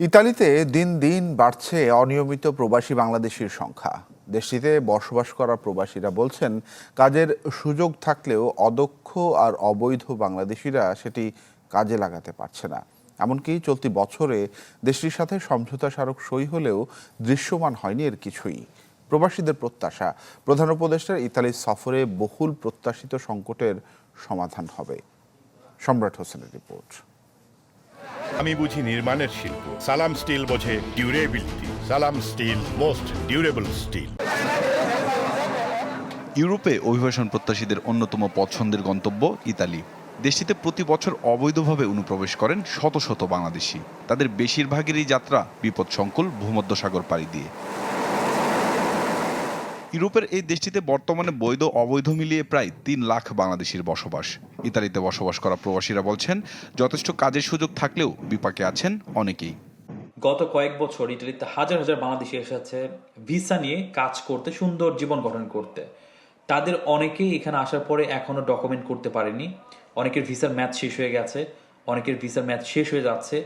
ইতালিতে দিন দিন বাড়ছে অনিয়মিত প্রবাসী বাংলাদেশির সংখ্যা। দেশটিতে বসবাস করা প্রবাসীরা বলছেন, কাজের সুযোগ থাকলেও অদক্ষ আর অবৈধ বাংলাদেশিরা সেটি কাজে লাগাতে পারছে না। এমনকি চলতি বছরে দেশটির সাথে সমঝোতা স্মারক সই হলেও দৃশ্যমান হয়নি এর কিছুই। প্রবাসীদের প্রত্যাশা, প্রধান উপদেষ্টার ইতালি সফরে বহুল প্রত্যাশিত সংকটের সমাধান হবে। সম্রাট হোসেনের রিপোর্ট। আমি বুঝি নির্মাণের শিল্প, সালাম স্টিল বোঝে ডিউরেবিলিটি। সালাম স্টিল, মোস্ট ডিউরেবল স্টিল। ইউরোপে অভিবাসন প্রত্যাশীদের অন্যতম পছন্দের গন্তব্য ইতালি। দেশটিতে প্রতি বছর অবৈধভাবে অনুপ্রবেশ করেন শত শত বাংলাদেশি। তাদের বেশিরভাগেরই যাত্রা বিপদসংকুল ভূমধ্যসাগর পাড়ি দিয়ে। ইউরোপের এই দেশটিতে বর্তমানে বৈধ অবৈধ মিলিয়ে প্রায় ৩ লাখ বাংলাদেশির বসবাস। ইতালিতে বসবাস করা প্রবাসীরা বলছেন, যথেষ্ট কাজের সুযোগ থাকলেও বিপাকে আছেন অনেকেই। গত কয়েক বছর ইটালিতে হাজার হাজার বাংলাদেশি এসেছে ভিসা নিয়ে কাজ করতে, সুন্দর জীবন গঠন করতে। তাদের অনেকেই এখানে আসার পরে এখনো ডকুমেন্ট করতে পারেনি। অনেকের ভিসার ম্যাচ শেষ হয়ে গেছে, অনেকের ভিসার ম্যাচ শেষ হয়ে যাচ্ছে।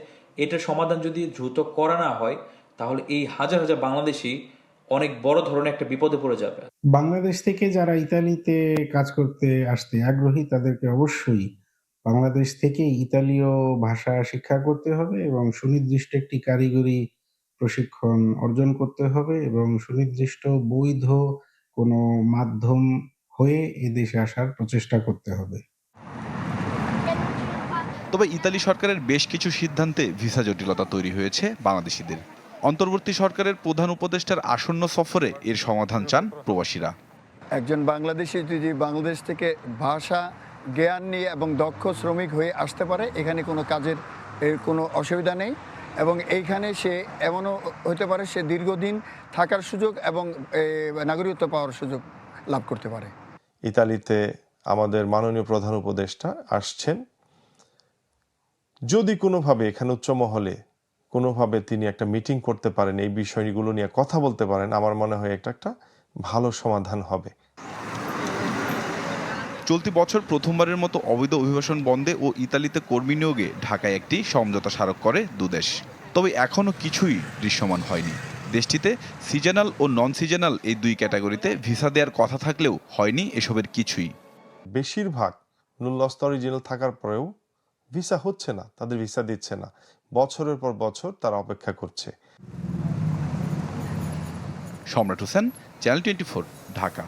এটার সমাধান যদি দ্রুত করা না হয়, তাহলে এই হাজার হাজার বাংলাদেশি অনেক বড় ধরনের একটা বিপদে পড়ে যাবে। বাংলাদেশ থেকে যারা ইতালিতে কাজ করতে আসতে আগ্রহী, তাদেরকে অবশ্যই বাংলাদেশ থেকে ইতালীয় ভাষা শিক্ষা করতে হবে এবং সুনির্দিষ্ট একটি কারিগরি প্রশিক্ষণ অর্জন করতে হবে এবং সুনির্দিষ্ট বৈধ কোনো মাধ্যম হয়ে এদেশে আসার প্রচেষ্টা করতে হবে। তবে ইতালি সরকারের বেশ কিছু সিদ্ধান্তে ভিসা জটিলতা তৈরি হয়েছে বাংলাদেশিদের। অন্তর্বর্তী সরকারের প্রধান উপদেষ্টার আসন্ন সফরে এর সমাধান চান প্রবাসীরা। একজন বাংলাদেশি যদি বাংলাদেশ থেকে ভাষা জ্ঞান নিয়ে এবং দক্ষ শ্রমিক হয়ে আসতে পারে, এখানে কোনো কাজের কোনো অসুবিধা নেই এবং এইখানে সে এমনও হতে পারে সে দীর্ঘদিন থাকার সুযোগ এবং নাগরিকত্ব পাওয়ার সুযোগ লাভ করতে পারে। ইতালিতে আমাদের মাননীয় প্রধান উপদেষ্টা আসছেন। যদি কোনোভাবে এখানে উচ্চ মহলে কোনোভাবে তিনি একটা মিটিং করতে পারেন, এই বিষয়গুলো নিয়ে কথা বলতে পারেন, আমার মনে হয় এটা একটা ভালো সমাধান হবে। চলতি বছর প্রথমবারের মতো অবৈধ অভিবাসন বন্ধে ও ইতালিতে কর্মী নিয়োগে ঢাকায় একটি সমঝোতা স্মারক করে দুদেশ। তবে এখনও কিছুই দৃশ্যমান হয়নি। দেশটিতে সিজনাল ও নন সিজনাল এই দুই ক্যাটাগরিতে ভিসা দেওয়ার কথা থাকলেও হয়নি এসবের কিছুই। বেশিরভাগ নুল্লস্ত অরিজিনাল থাকার পরেও ভিসা হচ্ছে না, তাদের ভিসা দিচ্ছে না। বছরের পর বছর তারা অপেক্ষা করছে। সম্রাট হোসেন, চ্যানেল 24, ঢাকা।